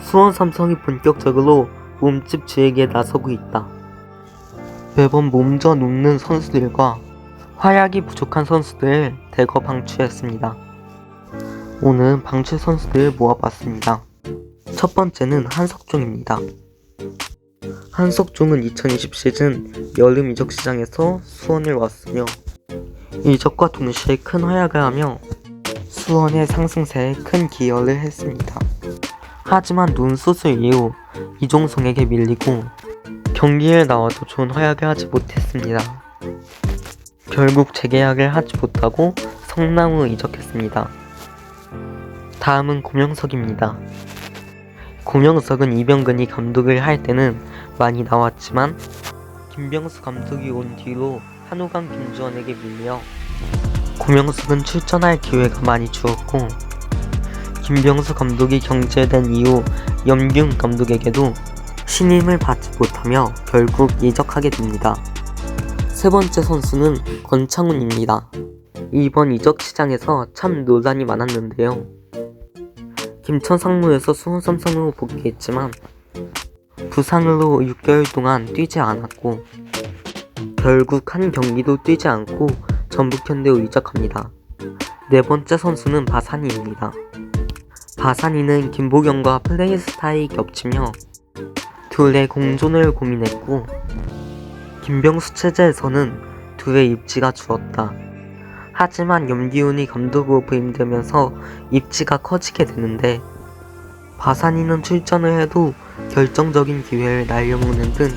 수원 삼성이 본격적으로 몸집 주행에 나서고 있다. 매번 몸져 눕는 선수들과 활약이 부족한 선수들을 대거 방출했습니다. 오늘 방출 선수들을 모아봤습니다. 첫 번째는 한석종입니다. 한석종은 2020 시즌 여름 이적 시장에서 수원을 왔으며 이적과 동시에 큰 활약을 하며 수원의 상승세에 큰 기여를 했습니다. 하지만 눈 수술 이후 이종성에게 밀리고 경기에 나와도 좋은 활약을 하지 못했습니다. 결국 재계약을 하지 못하고 성남으로 이적했습니다. 다음은 고명석입니다. 고명석은 이병근이 감독을 할 때는 많이 나왔지만 김병수 감독이 온 뒤로 한우강 김주원에게 밀려 고명석은 출전할 기회가 많이 주었고 김병수 감독이 경질된 이후 염기훈 감독에게도 신임을 받지 못하며 결국 이적하게 됩니다. 세 번째 선수는 권창훈입니다. 이번 이적 시장에서 참 논란이 많았는데요. 김천 상무에서 수원 삼성으로 복귀했지만 부상으로 6개월 동안 뛰지 않았고 결국 한 경기도 뛰지 않고 전북현대로 이적합니다. 네 번째 선수는 바산이입니다. 바산이는 김보경과 플레이 스타일이 겹치며 둘의 공존을 고민했고 김병수 체제에서는 둘의 입지가 주었다. 하지만 염기훈이 감독으로 부임되면서 입지가 커지게 되는데 바산이는 출전을 해도 결정적인 기회를 날려먹는 등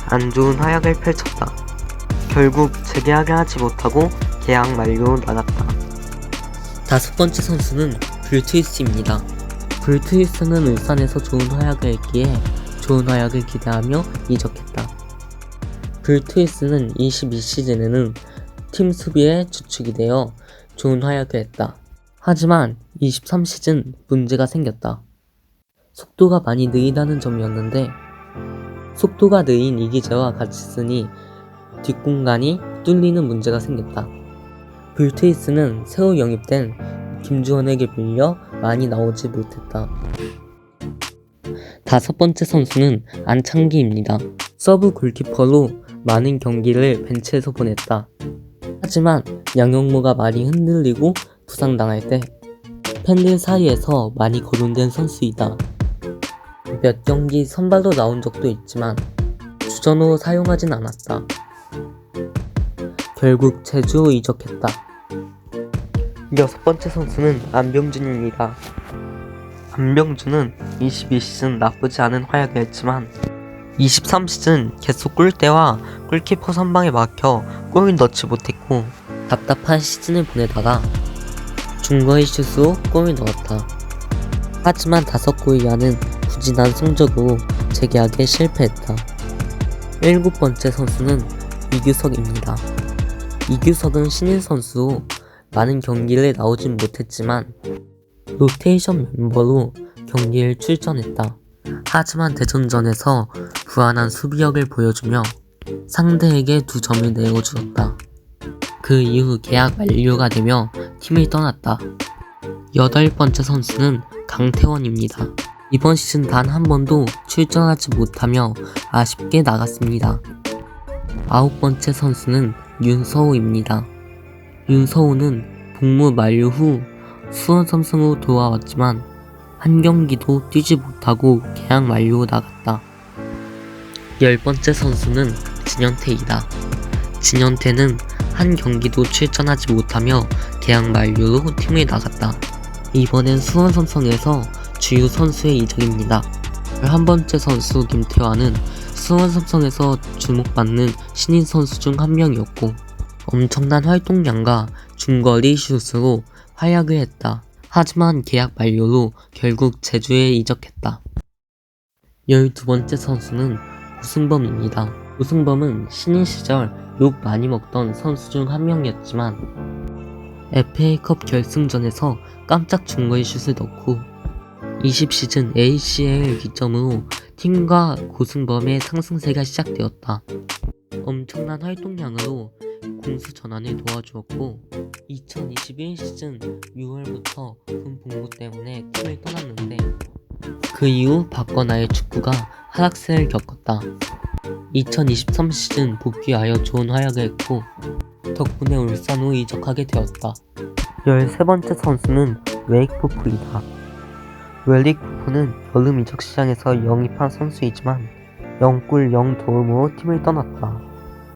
안 좋은 활약을 펼쳤다. 결국 재계약을 하지 못하고 계약 만료로 나갔다. 다섯 번째 선수는 불투이스입니다. 불투이스는 울산에서 좋은 활약을 했기에 좋은 활약을 기대하며 이적했다. 불투이스는 22시즌에는 팀 수비의 주축이 되어 좋은 활약을 했다. 하지만 23시즌 문제가 생겼다. 속도가 많이 느리다는 점이었는데 속도가 느린 이기재와 같이 쓰니 뒷공간이 뚫리는 문제가 생겼다. 불투이스는 새로 영입된 김주원에게 밀려 많이 나오지 못했다. 다섯 번째 선수는 안창기입니다. 서브 골키퍼로 많은 경기를 벤치에서 보냈다. 하지만 양용모가 많이 흔들리고 부상당할 때 팬들 사이에서 많이 거론된 선수이다. 몇 경기 선발로 나온 적도 있지만 주전으로 사용하진 않았다. 결국 제주로 이적했다. 여섯 번째 선수는 안병준입니다. 안병준은 22시즌 나쁘지 않은 활약을 했지만 23시즌 계속 골대와 골키퍼 선방에 막혀 골을 넣지 못했고 답답한 시즌을 보내다가 중거리 슛으로 골을 넣었다. 하지만 5골 이하는 부진한 성적으로 재계약에 실패했다. 일곱 번째 선수는 이규석입니다. 이규석은 신인 선수로 많은 경기를 나오진 못했지만 로테이션 멤버로 경기에 출전했다. 하지만 대전전에서 부안한 수비력을 보여주며 상대에게 2점을 내어주었다. 그 이후 계약 만료가 되며 팀을 떠났다. 여덟 번째 선수는 강태원입니다. 이번 시즌 단 한 번도 출전하지 못하며 아쉽게 나갔습니다. 아홉 번째 선수는 윤서우입니다. 윤서우는 복무 만료 후 수원 삼성으로 돌아왔지만 한 경기도 뛰지 못하고 계약 만료로 나갔다. 열 번째 선수는 진현태이다. 진현태는 한 경기도 출전하지 못하며 계약 만료로 팀을 나갔다. 이번엔 수원 삼성에서 주요 선수의 이적입니다. 11번째 선수 김태환은 수원 삼성에서 주목받는 신인 선수 중 한 명이었고 엄청난 활동량과 중거리 슛으로 활약을 했다. 하지만 계약 만료로 결국 제주에 이적했다. 12번째 선수는 우승범입니다. 우승범은 신인 시절 욕 많이 먹던 선수 중 한 명이었지만 FA컵 결승전에서 깜짝 중거리 슛을 넣고 20시즌 ACL 기점으로 팀과 고승범의 상승세가 시작되었다. 엄청난 활동량으로 공수 전환을 도와주었고 2021 시즌 6월부터 군 복무 때문에 팀을 떠났는데 그 이후 박건아의 축구가 하락세를 겪었다. 2023 시즌 복귀하여 좋은 활약을 했고 덕분에 울산으로 이적하게 되었다. 13번째 선수는 웨이크포프이다. 웨이크포프는 여름 이적 시장에서 영입한 선수이지만 0골 0도움으로 팀을 떠났다.